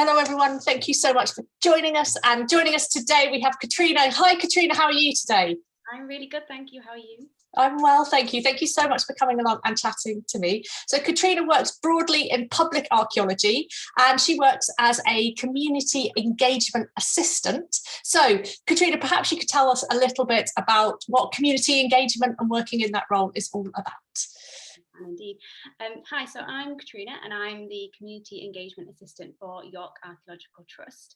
Hello, everyone. Thank you so much for joining us. And joining us today, we have Katrina. Hi, Katrina. How are you today? I'm really good, thank you. How are you? I'm well, thank you. Thank you so much for coming along and chatting to me. So Katrina works broadly in public archaeology, and she works as a community engagement assistant. So Katrina, perhaps you could tell us a little bit about what community engagement and working in that role is all about. Indeed. Hi, so I'm Katrina and I'm the Community Engagement Assistant for York Archaeological Trust.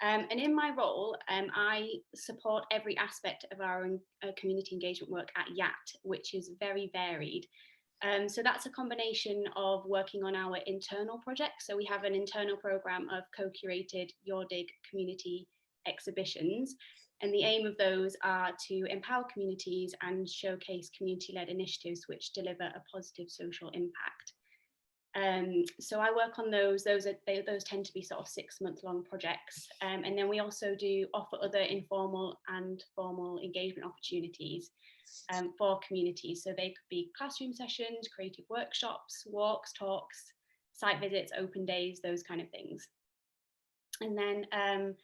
And in my role, I support every aspect of our community engagement work at YAT, which is very varied. So that's a combination of working on our internal projects. So we have an internal programme of co-curated Yordig community exhibitions. And the aim of those are to empower communities and showcase community-led initiatives which deliver a positive social impact. So I work on those tend to be sort of 6-month-long projects. And then we also do offer other informal and formal engagement opportunities for communities. So they could be classroom sessions, creative workshops, walks, talks, site visits, open days, those kind of things. And then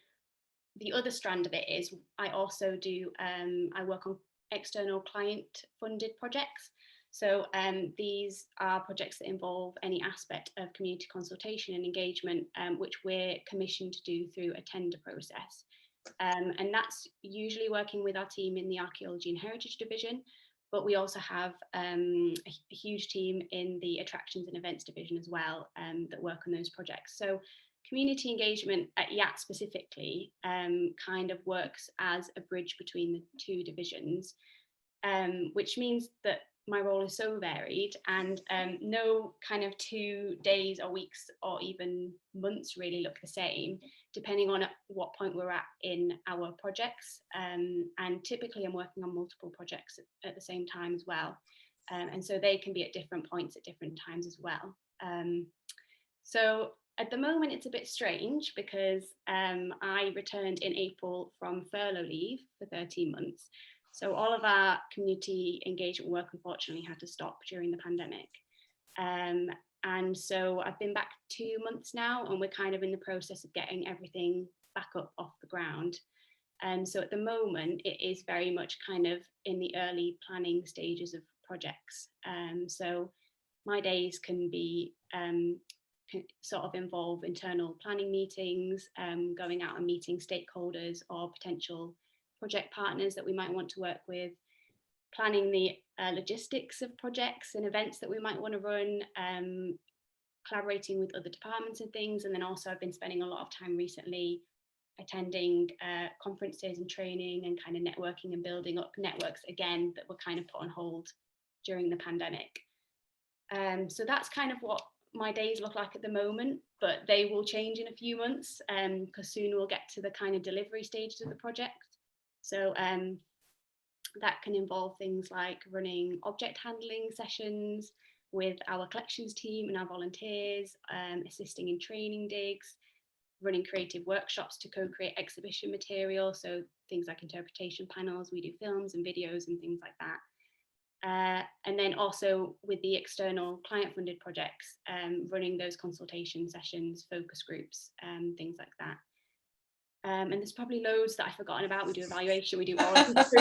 the other strand of it is I also do, I work on external client funded projects. So these are projects that involve any aspect of community consultation and engagement, which we're commissioned to do through a tender process. And that's usually working with our team in the Archaeology and Heritage Division, but we also have a huge team in the Attractions and Events Division as well that work on those projects. So community engagement at YAT specifically kind of works as a bridge between the two divisions, which means that my role is so varied and no kind of 2 days or weeks or even months really look the same, depending on at what point we're at in our projects. And typically I'm working on multiple projects at the same time as well. And so they can be at different points at different times as well. So at the moment, it's a bit strange because I returned in April from furlough leave for 13 months. So all of our community engagement work, unfortunately, had to stop during the pandemic. And so I've been back 2 months now, and we're kind of in the process of getting everything back up off the ground. So at the moment, it is very much kind of in the early planning stages of projects. So my days can be sort of involve internal planning meetings, going out and meeting stakeholders or potential project partners that we might want to work with, planning the logistics of projects and events that we might want to run, collaborating with other departments and things. And then also I've been spending a lot of time recently attending conferences and training and kind of networking and building up networks again that were kind of put on hold during the pandemic. So that's kind of what my days look like at the moment, but they will change in a few months because soon we'll get to the kind of delivery stages of the project. So that can involve things like running object handling sessions with our collections team and our volunteers, assisting in training digs, running creative workshops to co-create exhibition material, so things like interpretation panels, we do films and videos and things like that. And then also with the external client funded projects, running those consultation sessions, focus groups, things like that. And there's probably loads that I've forgotten about. We do evaluation, we do all of this.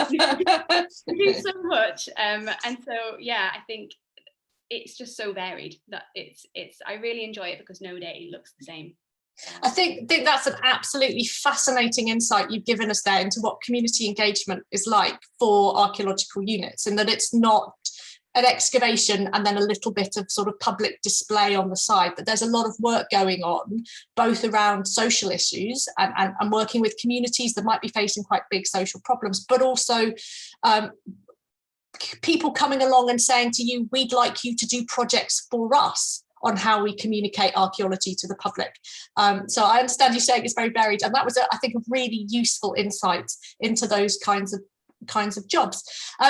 We do so much. And so, yeah, I think it's just so varied that I really enjoy it because no day looks the same. I think that's an absolutely fascinating insight you've given us there into what community engagement is like for archaeological units, and that it's not an excavation and then a little bit of sort of public display on the side, that there's a lot of work going on both around social issues and working with communities that might be facing quite big social problems, but also people coming along and saying to you, we'd like you to do projects for us on how we communicate archaeology to the public. So I understand you saying it's very varied, and that was, I think, a really useful insight into those kinds of jobs.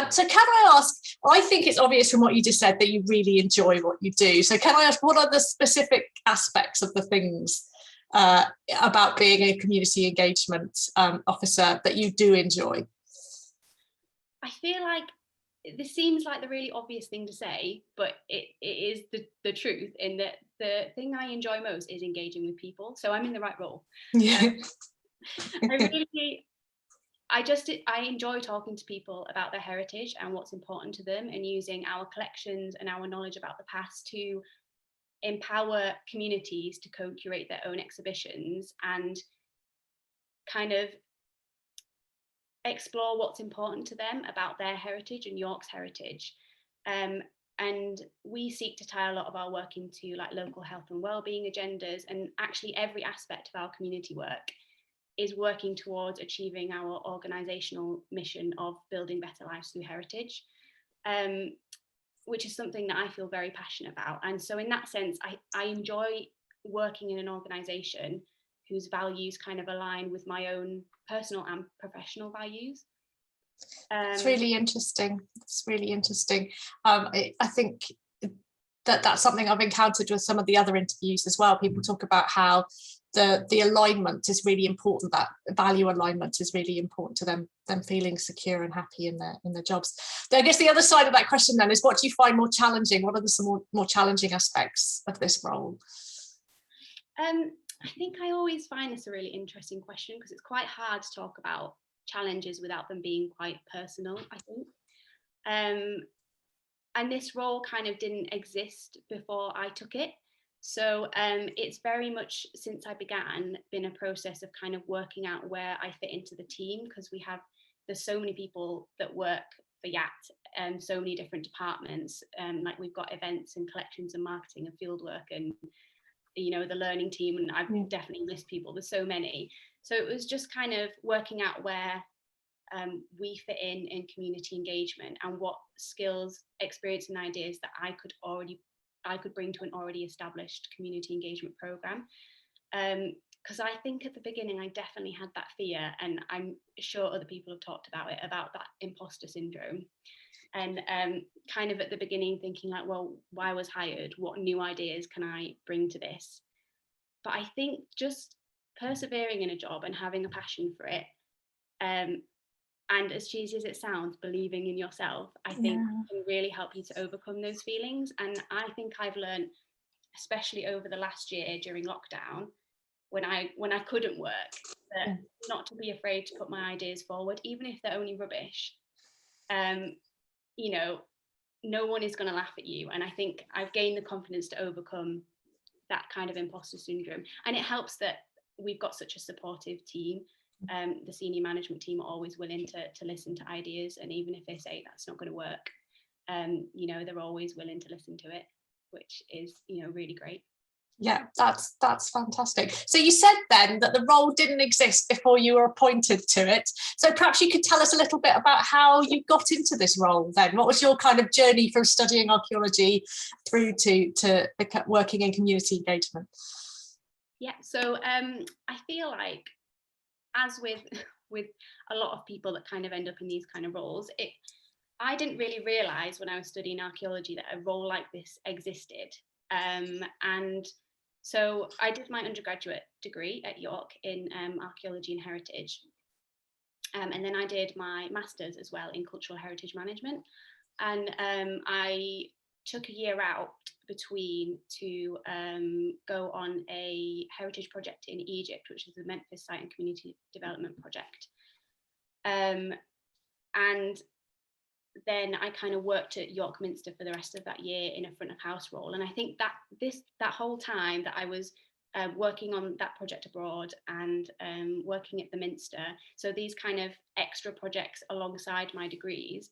So can I ask, I think it's obvious from what you just said that you really enjoy what you do. So can I ask, what are the specific aspects of the things about being a community engagement officer that you do enjoy? I feel like this seems like the really obvious thing to say, but it is the truth in that the thing I enjoy most is engaging with people, so I'm in the right role. Yeah. I enjoy talking to people about their heritage and what's important to them, and using our collections and our knowledge about the past to empower communities to co-curate their own exhibitions and kind of explore what's important to them about their heritage and York's heritage. And we seek to tie a lot of our work into like local health and wellbeing agendas, and actually every aspect of our community work is working towards achieving our organisational mission of building better lives through heritage, which is something that I feel very passionate about. And so in that sense, I enjoy working in an organisation whose values kind of align with my own personal and professional values. It's really interesting. It's really interesting. I think that's something I've encountered with some of the other interviews as well. People talk about how the alignment is really important, that value alignment is really important to them feeling secure and happy in their jobs. I guess the other side of that question then is, what do you find more challenging? What are some more challenging aspects of this role? I think I always find this a really interesting question, because it's quite hard to talk about challenges without them being quite personal, I think. And this role kind of didn't exist before I took it. So it's very much, since I began, been a process of kind of working out where I fit into the team, because there's so many people that work for YAT and so many different departments. Like we've got events and collections and marketing and fieldwork and, you know, the learning team, and I've definitely missed people. There's so many. So it was just kind of working out where we fit in community engagement, and what skills, experience and ideas that I could bring to an already established community engagement program. Because I think at the beginning I definitely had that fear, and I'm sure other people have talked about it, about that imposter syndrome. And kind of at the beginning thinking like, well, why was hired? What new ideas can I bring to this? But I think just persevering in a job and having a passion for it, and as cheesy as it sounds, believing in yourself, I think can really help you to overcome those feelings. And I think I've learned, especially over the last year during lockdown, when I couldn't work, that not to be afraid to put my ideas forward, even if they're only rubbish. You know, no one is going to laugh at you. And I think I've gained the confidence to overcome that kind of imposter syndrome. And it helps that we've got such a supportive team. The senior management team are always willing to listen to ideas, and even if they say that's not going to work, you know, they're always willing to listen to it, which is, you know, really great. Yeah, that's fantastic. So you said then that the role didn't exist before you were appointed to it. So perhaps you could tell us a little bit about how you got into this role then. What was your kind of journey from studying archaeology through to working in community engagement? Yeah, so I feel like, as with a lot of people that kind of end up in these kind of roles, I didn't really realise when I was studying archaeology that a role like this existed. And so I did my undergraduate degree at York in archaeology and heritage. And then I did my master's as well in cultural heritage management. And I took a year out between to go on a heritage project in Egypt, which is the Memphis Site and Community Development Project. And then I kind of worked at York Minster for the rest of that year in a front of house role. And I think that that whole time that I was working on that project abroad and working at the Minster, so these kind of extra projects alongside my degrees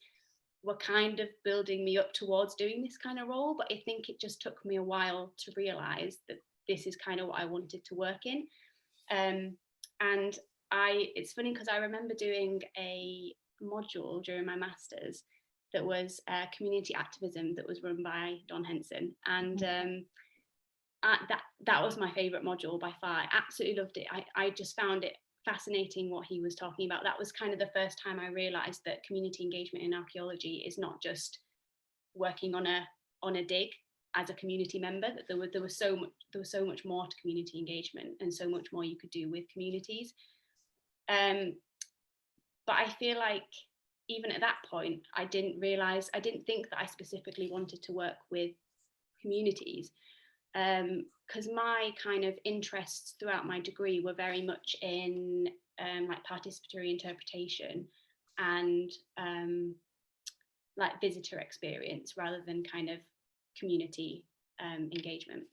were kind of building me up towards doing this kind of role. But I think it just took me a while to realise that this is kind of what I wanted to work in. And it's funny because I remember doing a module during my master's that was community activism that was run by Don Henson, and that was my favourite module by far. I absolutely loved it. I just found it fascinating what he was talking about. That was kind of the first time I realised that community engagement in archaeology is not just working on a dig as a community member, that there was so much more to community engagement and so much more you could do with communities. But I feel like even at that point, I didn't think that I specifically wanted to work with communities. because my kind of interests throughout my degree were very much in like participatory interpretation and like visitor experience rather than kind of community engagement.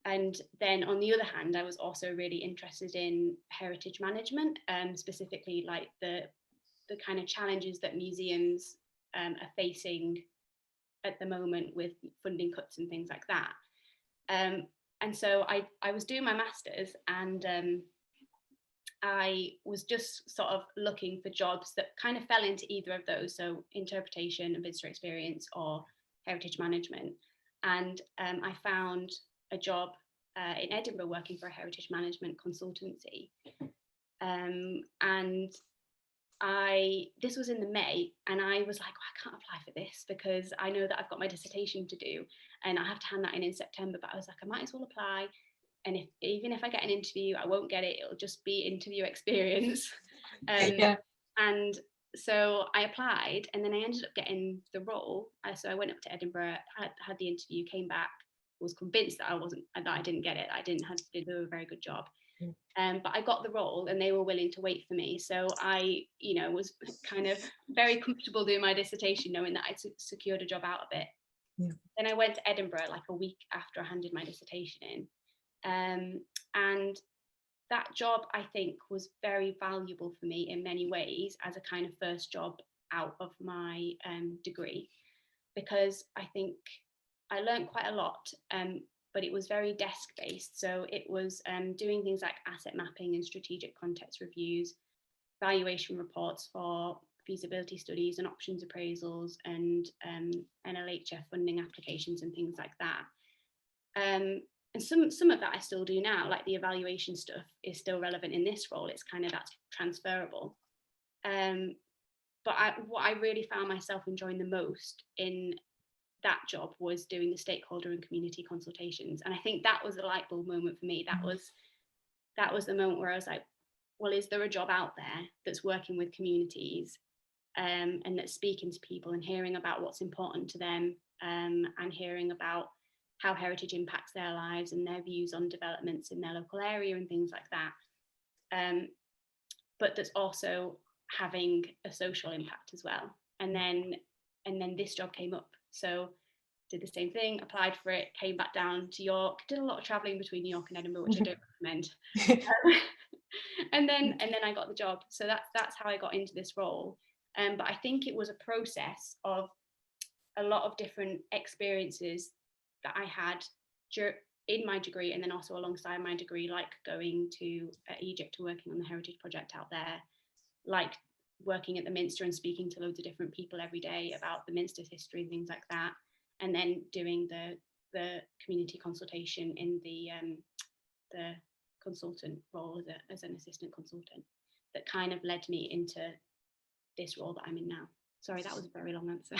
And then on the other hand, I was also really interested in heritage management, specifically like the kind of challenges that museums are facing at the moment with funding cuts and things like that. And so I was doing my master's, and I was just sort of looking for jobs that kind of fell into either of those, so interpretation and visitor experience or heritage management. And I found a job in Edinburgh working for a heritage management consultancy. And this was in the May, and I was like, well, I can't apply for this because I know that I've got my dissertation to do and I have to hand that in September, but I was like, I might as well apply. And even if I get an interview, I won't get it. It'll just be interview experience. Yeah. And so I applied, and then I ended up getting the role. So I went up to Edinburgh, had the interview, came back, was convinced that I didn't get it. I didn't do a very good job. But I got the role, and they were willing to wait for me. So I, was kind of very comfortable doing my dissertation, knowing that I'd secured a job out of it. Yeah. Then I went to Edinburgh like a week after I handed my dissertation in. And that job, I think, was very valuable for me in many ways as a kind of first job out of my degree, because I think I learned quite a lot, but it was very desk-based. So it was doing things like asset mapping and strategic context reviews, valuation reports for feasibility studies and options appraisals, and NLHF funding applications and things like that. And some of that I still do now, like the evaluation stuff is still relevant in this role. It's kind of that's transferable. But what I really found myself enjoying the most in that job was doing the stakeholder and community consultations. And I think that was a light bulb moment for me. That was the moment where I was like, well, is there a job out there that's working with communities and that's speaking to people and hearing about what's important to them, and hearing about how heritage impacts their lives and their views on developments in their local area and things like that. But that's also having a social impact as well. And then this job came up. So did the same thing, applied for it, came back down to York, did a lot of traveling between York and Edinburgh, which I don't recommend. And then I got the job. So that's how I got into this role. But I think it was a process of a lot of different experiences that I had in my degree, and then also alongside my degree, like going to Egypt to working on the heritage project out there, like working at the Minster and speaking to loads of different people every day about the Minster's history and things like that, and then doing the community consultation in the consultant role as an assistant consultant, that kind of led me into this role that I'm in now. Sorry, that was a very long answer.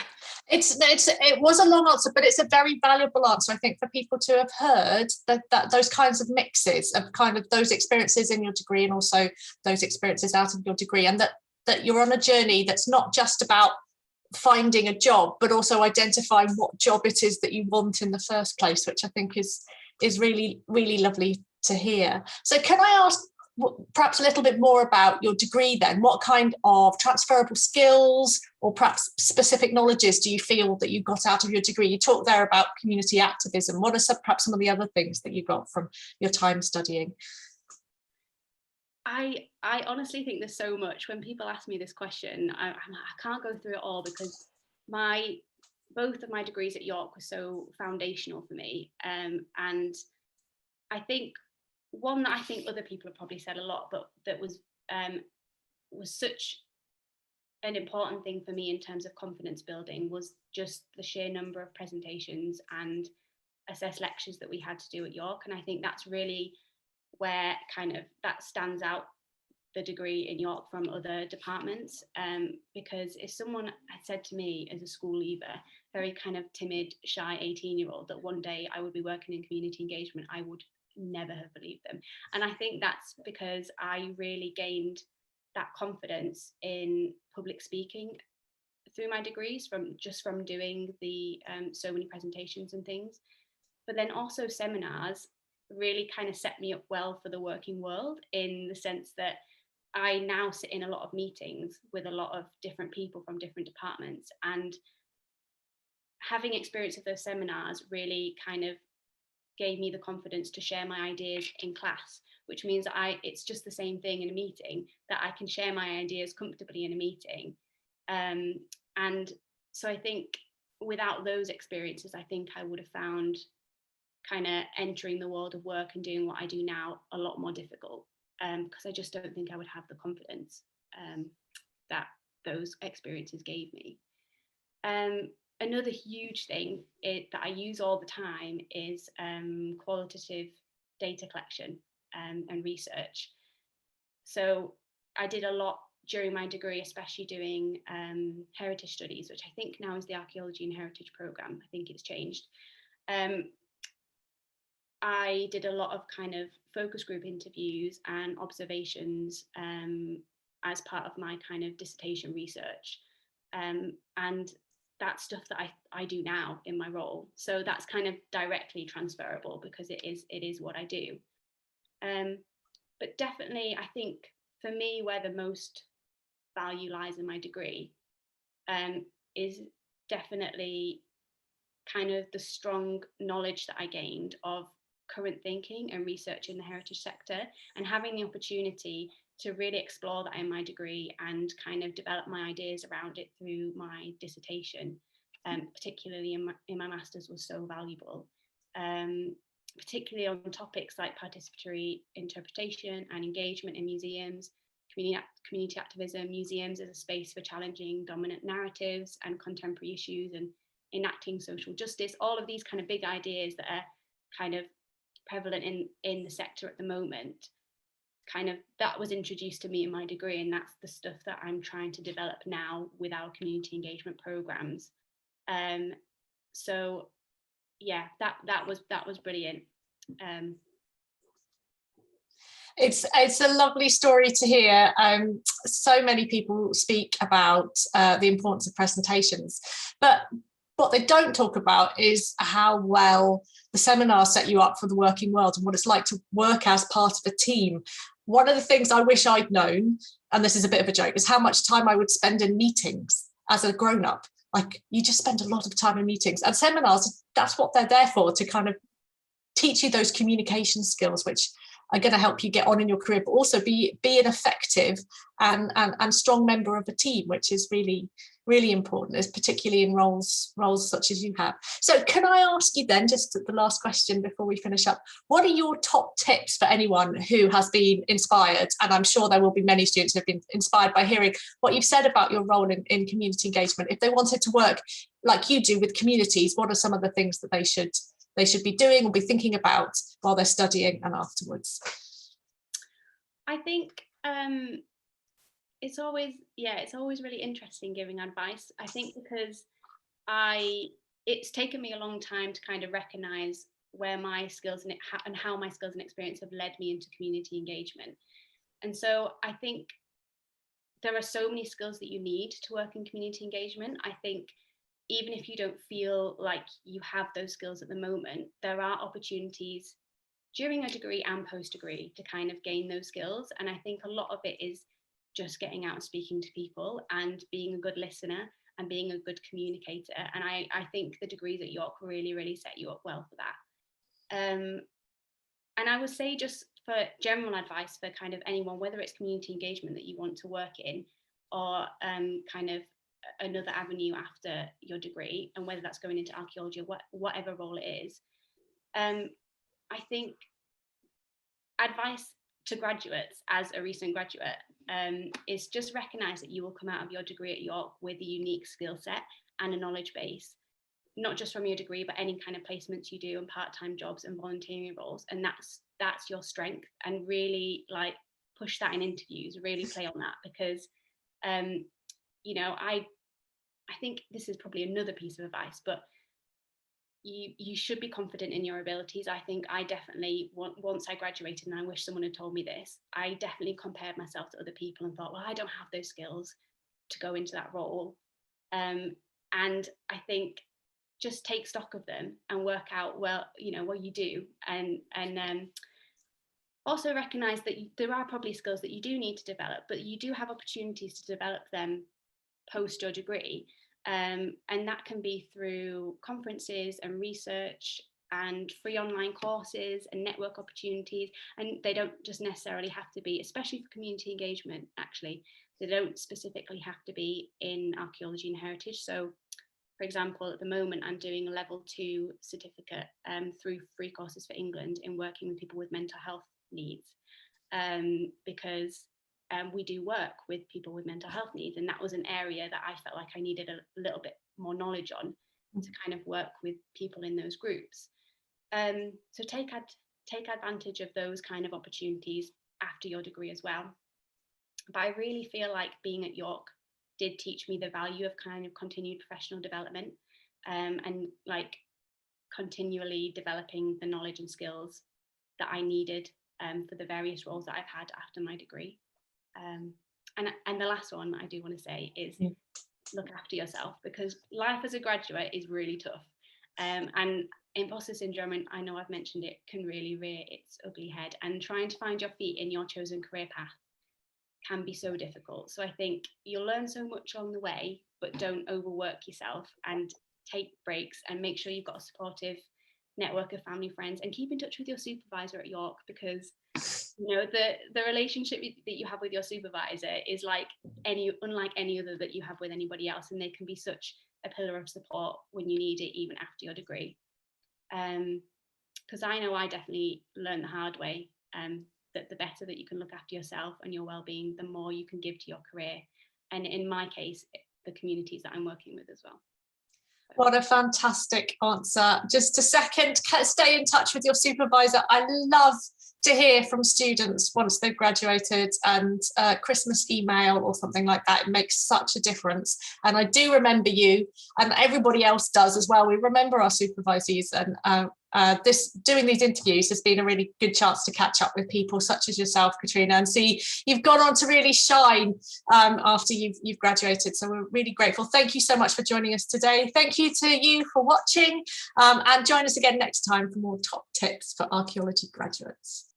It was a long answer, but it's a very valuable answer, I think, for people to have heard that those kinds of mixes of kind of those experiences in your degree and also those experiences out of your degree, and that you're on a journey that's not just about finding a job, but also identifying what job it is that you want in the first place, which I think is really, really lovely to hear. So can I ask perhaps a little bit more about your degree then? What kind of transferable skills or perhaps specific knowledges do you feel that you got out of your degree? You talked there about community activism. What are perhaps some of the other things that you got from your time studying? I honestly think there's so much. When people ask me this question, I can't go through it all, because both of my degrees at York were so foundational for me. And I think one that I think other people have probably said a lot, but that was such an important thing for me in terms of confidence building, was just the sheer number of presentations and assessed lectures that we had to do at York. And I think that's really where kind of that stands out the degree in York from other departments, because if someone had said to me as a school leaver, very kind of timid, shy 18-year-old, that one day I would be working in community engagement, I would never have believed them. And I think that's because I really gained that confidence in public speaking through my degrees, from doing the so many presentations and things. But then also seminars really kind of set me up well for the working world, in the sense that I now sit in a lot of meetings with a lot of different people from different departments, and having experience of those seminars really kind of gave me the confidence to share my ideas in class, which means that it's just the same thing in a meeting, that I can share my ideas comfortably in a meeting. And so I think without those experiences, I think I would have found kind of entering the world of work and doing what I do now a lot more difficult, because I just don't think I would have the confidence that those experiences gave me. Another huge thing that I use all the time is qualitative data collection and research. So I did a lot during my degree, especially doing heritage studies, which I think now is the Archaeology and Heritage programme. I think it's changed. I did a lot of kind of focus group interviews and observations as part of my kind of dissertation research. And that's stuff that I do now in my role. So that's kind of directly transferable, because it is what I do. But definitely, I think for me, where the most value lies in my degree is definitely kind of the strong knowledge that I gained of current thinking and research in the heritage sector, and having the opportunity to really explore that in my degree and kind of develop my ideas around it through my dissertation, particularly in my master's, was so valuable, particularly on topics like participatory interpretation and engagement in museums, community activism. Museums as a space for challenging dominant narratives and contemporary issues, and enacting social justice, all of these kind of big ideas that are kind of prevalent in the sector at the moment. Kind of that was introduced to me in my degree, and that's the stuff that I'm trying to develop now with our community engagement programs. So yeah, that was brilliant. It's a lovely story to hear. So many people speak about the importance of presentations, but what they don't talk about is how well the seminar set you up for the working world and what it's like to work as part of a team. One of the things I wish I'd known, and this is a bit of a joke, is how much time I would spend in meetings as a grown-up. Like, you just spend a lot of time in meetings, and seminars, that's what they're there for, to kind of teach you those communication skills, which are going to help you get on in your career, but also be an effective and strong member of a team, which is really, really important, is particularly in roles such as you have. So can I ask you then, just the last question before we finish up, what are your top tips for anyone who has been inspired? And I'm sure there will be many students who have been inspired by hearing what you've said about your role in community engagement. If they wanted to work like you do with communities, what are some of the things that they should be doing or be thinking about while they're studying and afterwards? I think it's always really interesting giving advice. I think because it's taken me a long time to kind of recognize where my skills and how my skills and experience have led me into community engagement. And so I think there are so many skills that you need to work in community engagement. I think even if you don't feel like you have those skills at the moment, there are opportunities during a degree and post-degree to kind of gain those skills. And I think a lot of it is just getting out and speaking to people and being a good listener and being a good communicator. And I think the degrees at York really, really set you up well for that. And I would say, just for general advice for kind of anyone, whether it's community engagement that you want to work in, or kind of another avenue after your degree, and whether that's going into archaeology or whatever role it is, I think advice to graduates as a recent graduate is just recognise that you will come out of your degree at York with a unique skill set and a knowledge base, not just from your degree, but any kind of placements you do and part-time jobs and volunteering roles, and that's your strength. And really, like, push that in interviews, really play on that, because you know, I think this is probably another piece of advice, but you should be confident in your abilities. I think I definitely, once I graduated, and I wish someone had told me this, I definitely compared myself to other people and thought, well, I don't have those skills to go into that role. And I think just take stock of them and work out, well, you know, what you do, and also recognize that there are probably skills that you do need to develop, but you do have opportunities to develop them post your degree. And that can be through conferences and research and free online courses and network opportunities. And they don't just necessarily have to be, especially for community engagement, actually, they don't specifically have to be in archaeology and heritage. So, for example, at the moment, I'm doing a level 2 certificate through Free Courses for England in working with people with mental health needs, because we do work with people with mental health needs, and that was an area that I felt like I needed a little bit more knowledge on to kind of work with people in those groups. So take advantage of those kind of opportunities after your degree as well. But I really feel like being at York did teach me the value of kind of continued professional development, and like continually developing the knowledge and skills that I needed for the various roles that I've had after my degree. And the last one I do want to say is look after yourself, because life as a graduate is really tough. And imposter syndrome, and I know I've mentioned it, can really rear its ugly head, and trying to find your feet in your chosen career path can be so difficult. So I think you'll learn so much along the way, but don't overwork yourself, and take breaks, and make sure you've got a supportive network of family, friends, and keep in touch with your supervisor at York, because you know the relationship that you have with your supervisor is unlike any other that you have with anybody else, and they can be such a pillar of support when you need it, even after your degree. Because I know I definitely learned the hard way, that the better that you can look after yourself and your well-being, the more you can give to your career, and in my case, the communities that I'm working with as well. What a fantastic answer. Just a second, stay in touch with your supervisor. I love to hear from students once they've graduated, and Christmas email or something like that. It makes such a difference. And I do remember you, and everybody else does as well. We remember our supervisees, and doing these interviews has been a really good chance to catch up with people such as yourself, Katrina, and see you've gone on to really shine after you've graduated. So we're really grateful. Thank you so much for joining us today. Thank you to you for watching, and join us again next time for more top tips for archaeology graduates.